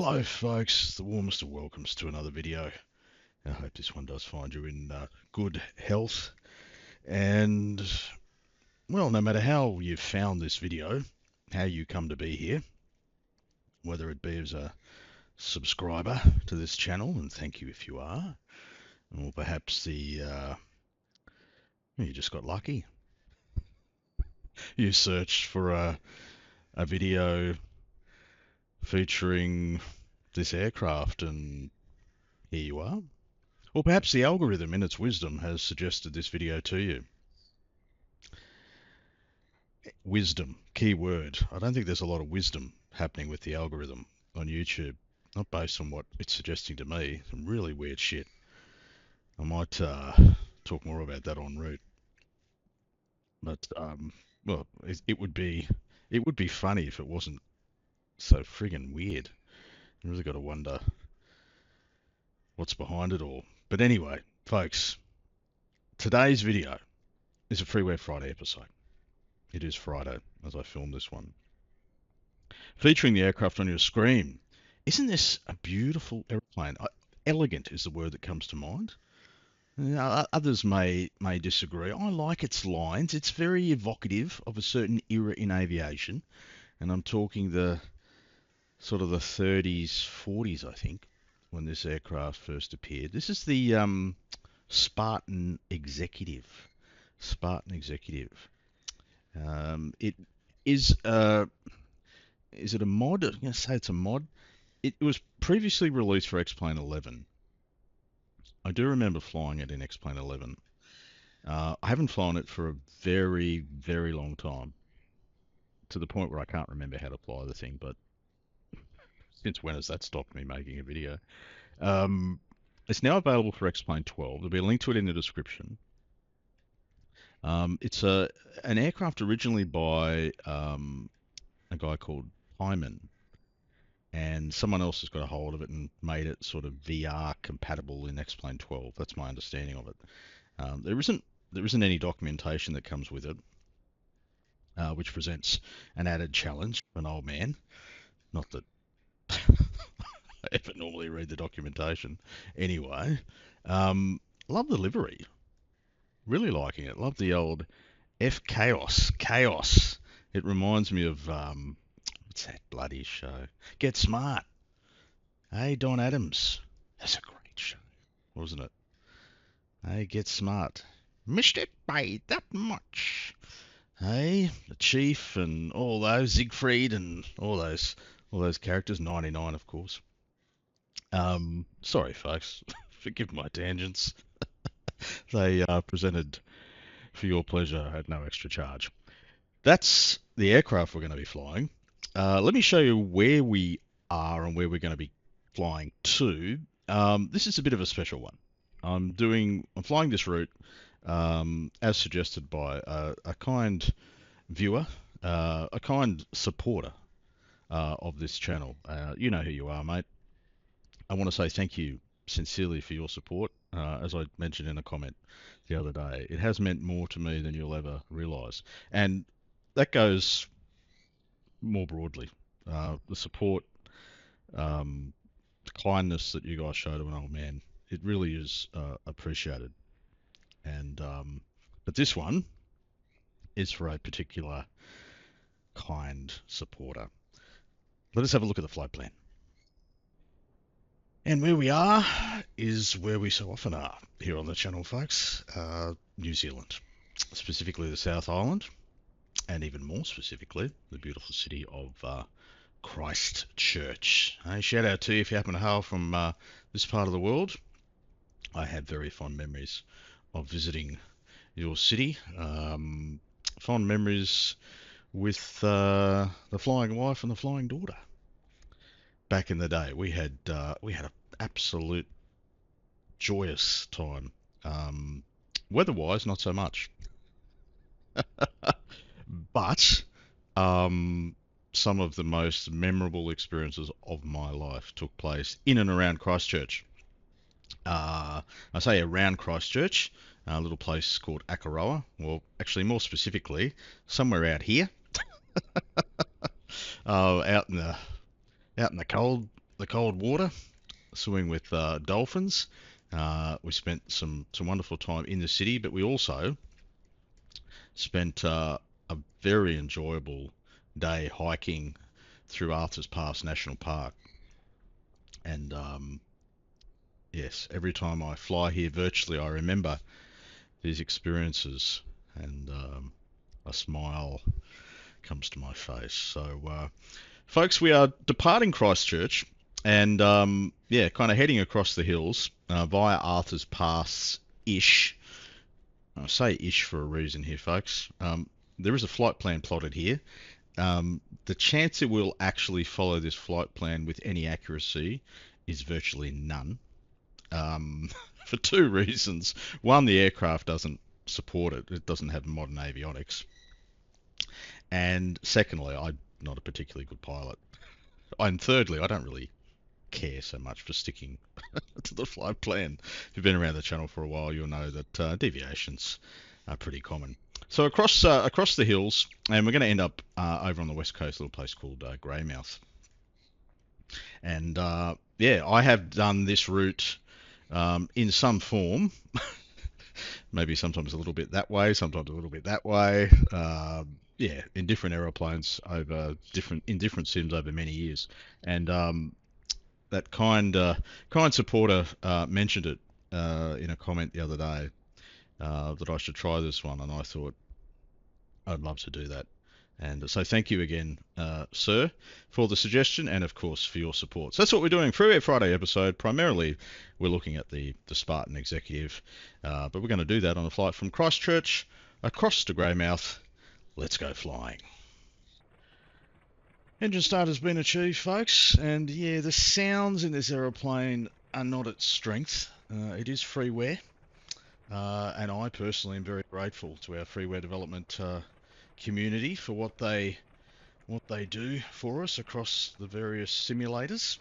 Hello folks, the warmest of welcomes to another video. I hope this one does find you in good health. And, well, no matter how you found this video, how you come to be here, whether it be as a subscriber to this channel, and thank you if you are, or perhaps you just got lucky. You searched for a video featuring this aircraft and here you are. Or perhaps the algorithm in its wisdom has suggested this video to you. Wisdom, key word. I don't think there's a lot of wisdom happening with the algorithm on YouTube. Not based on what it's suggesting to me. Some really weird shit. I might talk more about that en route. But well, it would be funny if it wasn't so friggin' weird. You really got to wonder what's behind it all. But anyway, folks, today's video is a Freeware Friday episode. It is Friday as I film this one. Featuring the aircraft on your screen. Isn't this a beautiful airplane? Elegant is the word that comes to mind. Others may disagree. I like its lines. It's very evocative of a certain era in aviation. And I'm talking the sort of the 30s, 40s, I think, when this aircraft first appeared. This is the Spartan Executive. Spartan Executive. It is it a mod? I'm going to say it's a mod. It was previously released for X-Plane 11. I do remember flying it in X-Plane 11. I haven't flown it for a very, very long time, to the point where I can't remember how to fly the thing, but since when has that stopped me making a video? It's now available for X-Plane 12. There'll be a link to it in the description. It's an aircraft originally by a guy called Hyman, and someone else has got a hold of it and made it sort of VR compatible in X-Plane 12. That's my understanding of it. There isn't any documentation that comes with it, which presents an added challenge for an old man. Not that I ever normally read the documentation. Anyway, love the livery. Really liking it. Love the old F Chaos. Chaos. It reminds me of what's that bloody show? Get Smart. Hey, Don Adams. That's a great show, wasn't it? Hey, Get Smart. Missed it by that much. Hey, the Chief and all those, Siegfried and all those characters. 99, of course. Sorry, folks. Forgive my tangents. They are presented for your pleasure at no extra charge. That's the aircraft we're going to be flying. Let me show you where we are and where we're going to be flying to. This is a bit of a special one. I'm flying this route as suggested by a kind viewer, a kind supporter of this channel. You know who you are, mate. I want to say thank you sincerely for your support. As I mentioned in a comment the other day, it has meant more to me than you'll ever realise. And that goes more broadly. The support, the kindness that you guys show to an old man, it really is appreciated. And but this one is for a particular kind supporter. Let us have a look at the flight plan. And where we are is where we so often are here on the channel, folks. New Zealand, specifically the South Island, and even more specifically, the beautiful city of Christchurch. Hey, shout out to you if you happen to hail from this part of the world. I have very fond memories of visiting your city. Fond memories with the flying wife and the flying daughter. Back in the day, we had an absolute joyous time. Weather-wise, not so much, but some of the most memorable experiences of my life took place in and around Christchurch. I say around Christchurch, a little place called Akaroa. Well, actually, more specifically, somewhere out here, out in the cold, the cold water, swimming with dolphins. We spent some wonderful time in the city, but we also spent a very enjoyable day hiking through Arthur's Pass National Park. And yes, every time I fly here virtually, I remember these experiences, and a smile comes to my face. So, folks, we are departing Christchurch and yeah, kind of heading across the hills via Arthur's Pass ish. I say ish for a reason here, folks. There is a flight plan plotted here. The chance it will actually follow this flight plan with any accuracy is virtually none. For two reasons. One, the aircraft doesn't support it. It doesn't have modern avionics. And secondly, I'm not a particularly good pilot. And thirdly, I don't really care so much for sticking to the flight plan. If you've been around the channel for a while, you'll know that deviations are pretty common. So across the hills, and we're going to end up over on the west coast, a little place called Greymouth. And yeah, I have done this route in some form. Maybe sometimes a little bit that way, sometimes a little bit that way. Yeah, in different aeroplanes over in different sims over many years. And that kind supporter mentioned it in a comment the other day that I should try this one, and I thought I'd love to do that. And so thank you again, sir, for the suggestion and, of course, for your support. So that's what we're doing. Freeware Friday episode. Primarily, we're looking at the Spartan Executive, but we're going to do that on a flight from Christchurch across to Greymouth. Let's go flying. Engine start has been achieved, folks, and yeah, the sounds in this aeroplane are not its strength. It is freeware, and I personally am very grateful to our freeware development community for what they do for us across the various simulators.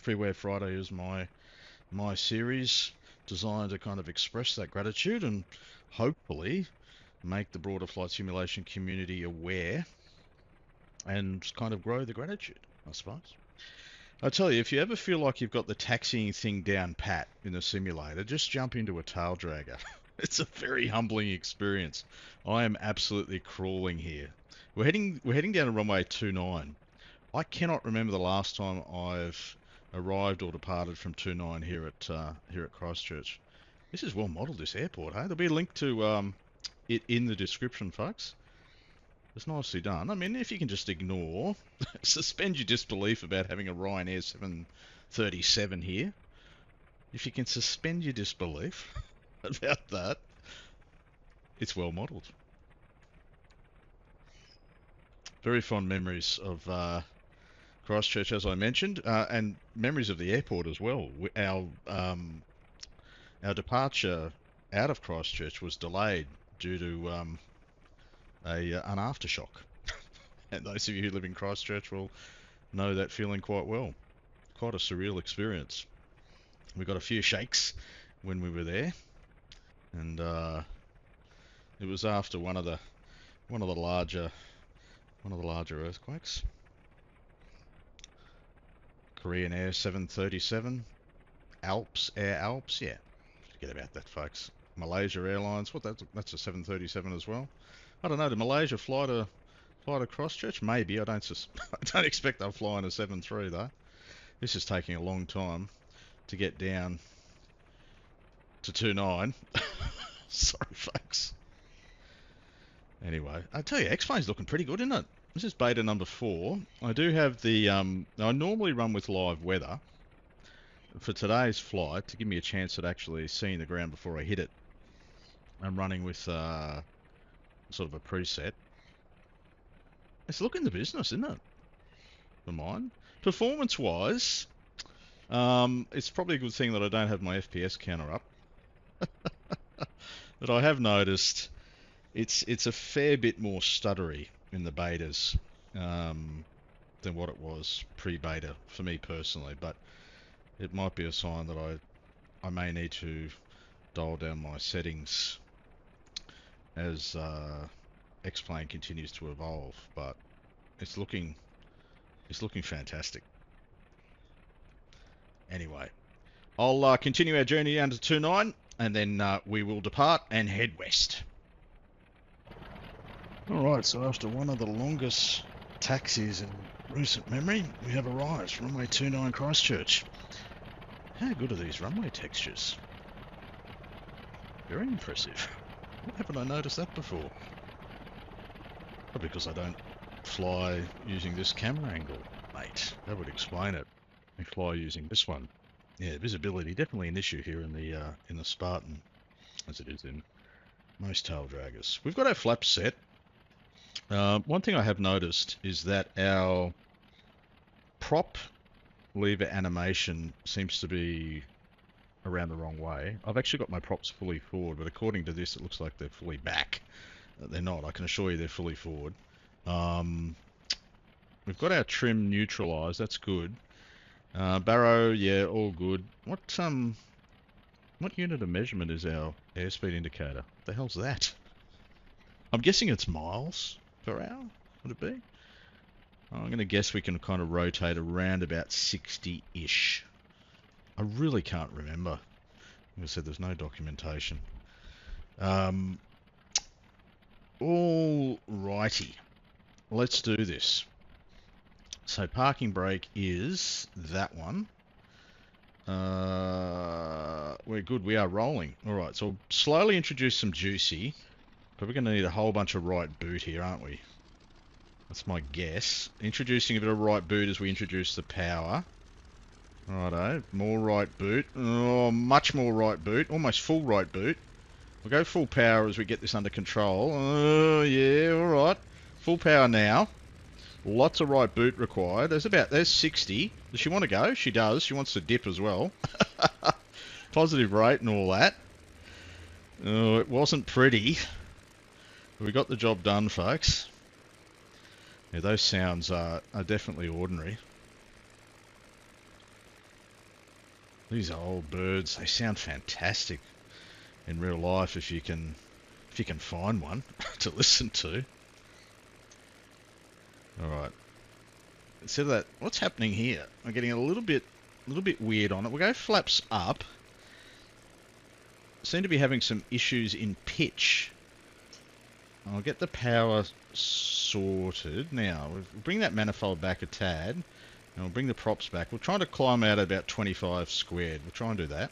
Freeware Friday is my series designed to kind of express that gratitude and hopefully make the broader flight simulation community aware and kind of grow the gratitude, I suppose. I tell you, if you ever feel like you've got the taxiing thing down pat in a simulator, just jump into a tail dragger. It's a very humbling experience. I am absolutely crawling here. We're heading down to runway 29. I cannot remember the last time I've arrived or departed from 29 here at Christchurch. This is well modelled, this airport, hey? There'll be a link to it in the description, folks. It's nicely done. I mean, if you can just ignore, suspend your disbelief about having a Ryanair 737 here. If you can suspend your disbelief about that, it's well modelled. Very fond memories of Christchurch, as I mentioned, and memories of the airport as well. Our departure out of Christchurch was delayed due to an aftershock. And those of you who live in Christchurch will know that feeling quite well. Quite a surreal experience. We got a few shakes when we were there, and it was after one of the larger earthquakes. Korean Air 737, Air Alps, yeah. Forget about that, folks. Malaysia Airlines, that's a 737 as well. I don't know. Did Malaysia fly to Christchurch? Maybe. I don't expect they'll fly in a 737 though. This is taking a long time to get down to 29. Sorry, folks. Anyway, I tell you, X-Plane's looking pretty good, isn't it? This is beta number 4. I do have the I normally run with live weather. For today's flight, to give me a chance at actually seeing the ground before I hit it, I'm running with sort of a preset. It's looking the business, isn't it? For mine. Performance-wise, it's probably a good thing that I don't have my FPS counter up. But I have noticed it's a fair bit more stuttery in the betas than what it was pre-beta for me personally. But it might be a sign that I may need to dial down my settings as X-Plane continues to evolve. But it's looking fantastic. Anyway, I'll continue our journey down to 29, and then we will depart and head west. Alright, so after one of the longest taxis in recent memory, we have arrived. Runway 29 Christchurch. How good are these runway textures? Very impressive. Why haven't I noticed that before? Probably because I don't fly using this camera angle, mate. That would explain it. I fly using this one. Yeah, visibility definitely an issue here in the Spartan, as it is in most tail draggers. We've got our flaps set. One thing I have noticed is that our prop lever animation seems to be around the wrong way. I've actually got my props fully forward, but according to this, it looks like they're fully back. They're not. I can assure you they're fully forward. We've got our trim neutralized. That's good. Barrow, yeah, all good. What unit of measurement is our airspeed indicator? What the hell's that? I'm guessing it's miles per hour, would it be? I'm going to guess we can kind of rotate around about 60-ish. I really can't remember. Like I said, there's no documentation. All righty. Let's do this. So parking brake is that one. We're good. We are rolling. All right. So we'll slowly introduce some juicy. But we're going to need a whole bunch of right boot here, aren't we? That's my guess. Introducing a bit of right boot as we introduce the power. Righto. More right boot. Oh, much more right boot. Almost full right boot. We'll go full power as we get this under control. Oh, yeah. All right. Full power now. Lots of right boot required. There's 60. Does she want to go? She does. She wants to dip as well. Positive rate and all that. Oh, it wasn't pretty. We got the job done, folks. Yeah, those sounds are definitely ordinary. These are old birds. They sound fantastic in real life if you can find one to listen to. All right. Instead of that, what's happening here? I'm getting a little bit weird on it. We'll go flaps up. Seem to be having some issues in pitch. I'll get the power sorted. Now, we'll bring that manifold back a tad. And we'll bring the props back. We're trying to climb out at about 25 squared. We'll try and do that.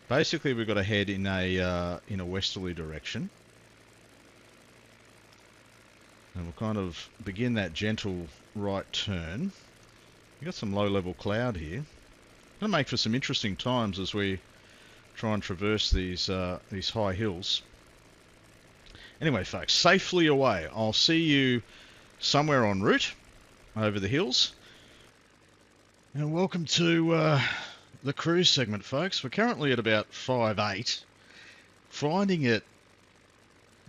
Basically, we've got to head in a westerly direction. And we'll kind of begin that gentle right turn. We've got some low-level cloud here. Going to make for some interesting times as we try and traverse these high hills. Anyway, folks, safely away. I'll see you somewhere en route over the hills. And welcome to the cruise segment, folks. We're currently at about 5.8. Finding it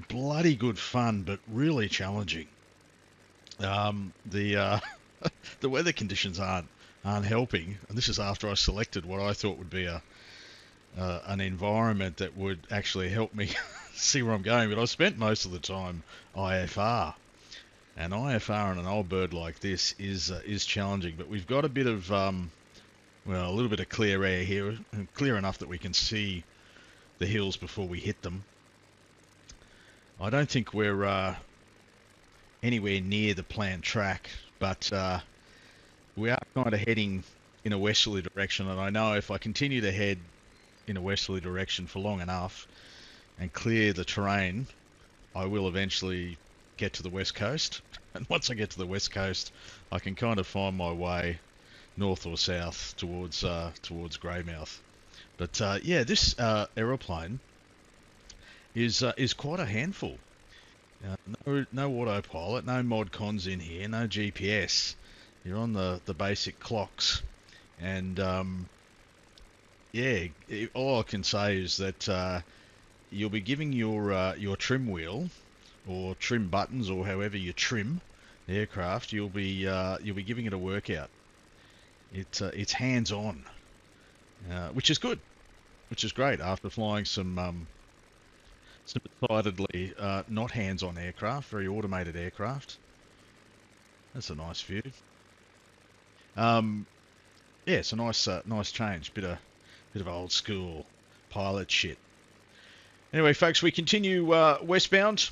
bloody good fun, but really challenging. The weather conditions aren't helping, and this is after I selected what I thought would be an environment that would actually help me see where I'm going. But I spent most of the time IFR, and IFR on an old bird like this is challenging. But we've got a bit of a little bit of clear air here, clear enough that we can see the hills before we hit them. I don't think we're anywhere near the planned track, but we are kind of heading in a westerly direction, and I know if I continue to head in a westerly direction for long enough and clear the terrain, I will eventually get to the west coast. And once I get to the west coast, I can kind of find my way north or south towards Greymouth. But yeah, this aeroplane is quite a handful. No autopilot, no mod cons in here, no GPS. You're on the basic clocks, and yeah, all I can say is that you'll be giving your trim wheel or trim buttons, or however you trim the aircraft, you'll be giving it a workout. It's hands-on, which is good, which is great after flying some decidedly not hands-on aircraft, very automated aircraft. That's a nice view. Yeah, it's a nice change. Bit of old school pilot shit. Anyway, folks, we continue westbound.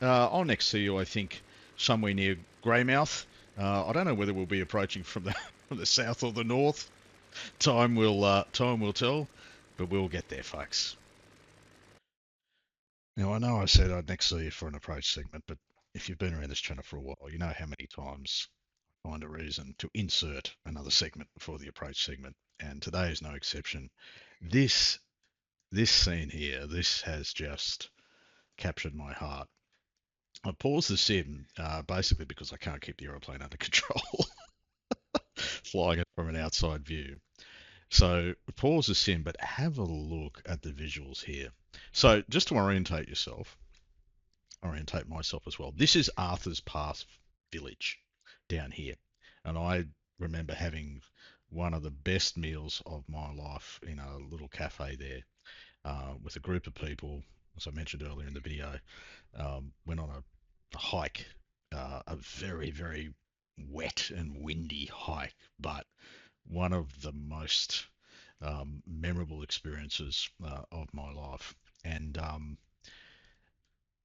I'll next see you, I think, somewhere near Greymouth. I don't know whether we'll be approaching from the from the south or the north. Time will tell, but we'll get there, folks. Now I know I said I'd next see you for an approach segment, but if you've been around this channel for a while, you know how many times I find a reason to insert another segment before the approach segment, and today is no exception. This this scene here, this has just captured my heart. I paused the sim basically because I can't keep the aeroplane under control, flying it from an outside view. So pause the sim, but have a look at the visuals here. So just to orientate myself as well. This is Arthur's Pass village down here, and I remember having one of the best meals of my life in a little cafe there with a group of people. As I mentioned earlier in the video, went on a hike, a very wet and windy hike, but one of the most memorable experiences of my life. And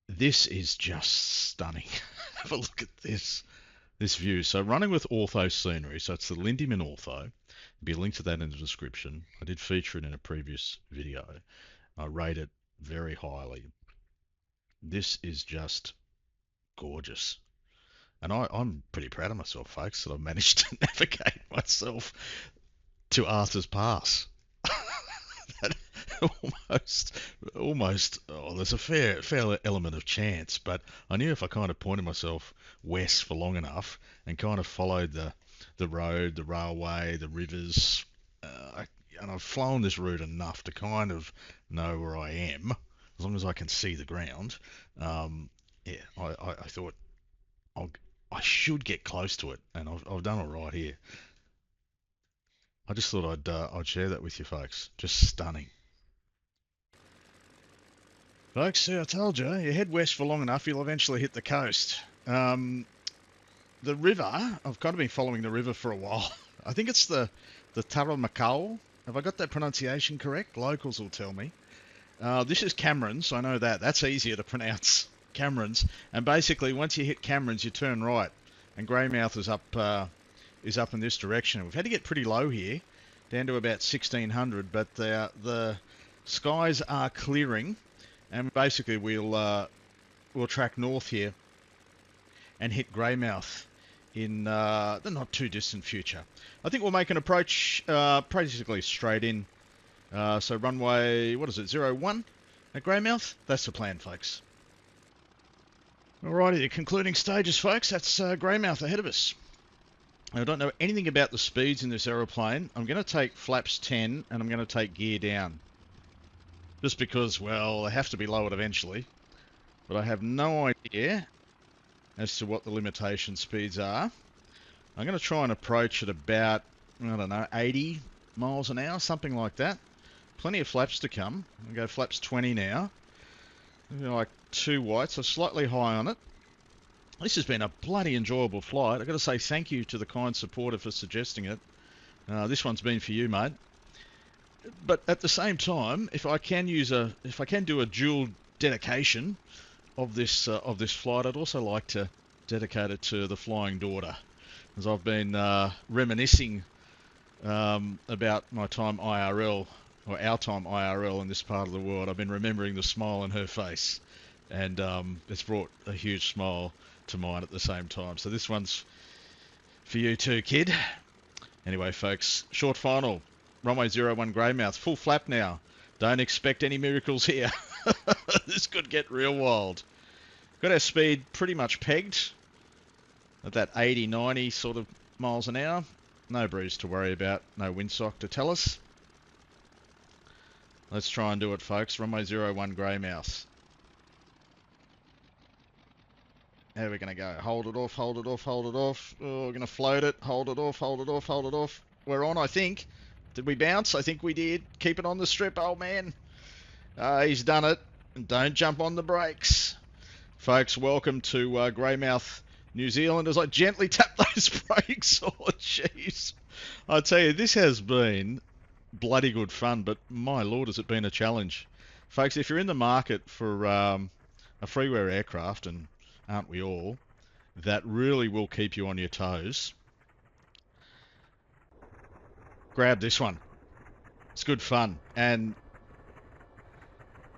this is just stunning. Have a look at this view. So running with ortho scenery, so it's the Lindemann ortho. There'll be a link to that in the description. I did feature it in a previous video. I rate it very highly. This is just gorgeous. And I'm pretty proud of myself, folks, that I've managed to navigate myself to Arthur's Pass. That almost, almost. Oh, there's a fair element of chance, but I knew if I kind of pointed myself west for long enough and kind of followed the road, the railway, the rivers, and I've flown this route enough to kind of know where I am, as long as I can see the ground. Yeah, I thought I should get close to it, and I've done all right here. I just thought I'd share that with you folks. Just stunning. Folks, see, I told you, you head west for long enough, you'll eventually hit the coast. The river, I've kind of been following the river for a while. I think it's the Taramacau. Have I got that pronunciation correct? Locals will tell me. This is Camerons, I know that. That's easier to pronounce, Camerons. And basically, once you hit Camerons, you turn right. And Greymouth is up in this direction. We've had to get pretty low here, down to about 1600, but the skies are clearing. And basically, we'll track north here and hit Greymouth in the not too distant future. I think we'll make an approach basically straight in. So runway, what is it, 01 at Greymouth? That's the plan, folks. Alrighty, the concluding stages, folks. That's Greymouth ahead of us. I don't know anything about the speeds in this aeroplane. I'm going to take flaps 10 and I'm going to take gear down. Just because, well, they have to be lowered eventually. But I have no idea as to what the limitation speeds are. I'm going to try and approach at about, I don't know, 80 miles an hour, something like that. Plenty of flaps to come. I'll go flaps 20 now. Like 2 whites, so slightly high on it. This has been a bloody enjoyable flight. I've got to say thank you to the kind supporter for suggesting it. This one's been for you, mate. But at the same time, if I can do a dual dedication of this flight, I'd also like to dedicate it to the flying daughter, as I've been reminiscing about my time IRL, or our time IRL in this part of the world. I've been remembering the smile on her face, and it's brought a huge smile to mine at the same time. So this one's for you too, kid. Anyway, folks, short final. Runway 01 Greymouth, full flap now. Don't expect any miracles here. This could get real wild. Got our speed pretty much pegged at that 80, 90 sort of miles an hour. No breeze to worry about, no windsock to tell us. Let's try and do it, folks. Runway 01 Greymouth. How are we going to go? Hold it off, hold it off, hold it off. Oh, we're going to float it. Hold it off, hold it off, hold it off. We're on, I think. Did we bounce? I think we did. Keep it on the strip, old man. He's done it. And don't jump on the brakes. Folks, welcome to Greymouth, New Zealand, as I gently tap those brakes. Oh, jeez. I tell you, this has been bloody good fun, but my lord, has it been a challenge. Folks, if you're in the market for a freeware aircraft, and aren't we all, that really will keep you on your toes, grab this one. It's good fun, and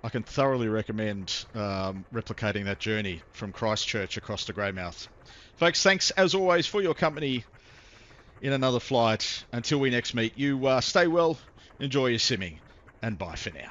I can thoroughly recommend replicating that journey from Christchurch across to Greymouth. Folks, thanks as always for your company in another flight. Until we next meet, you stay well, enjoy your simming, and bye for now.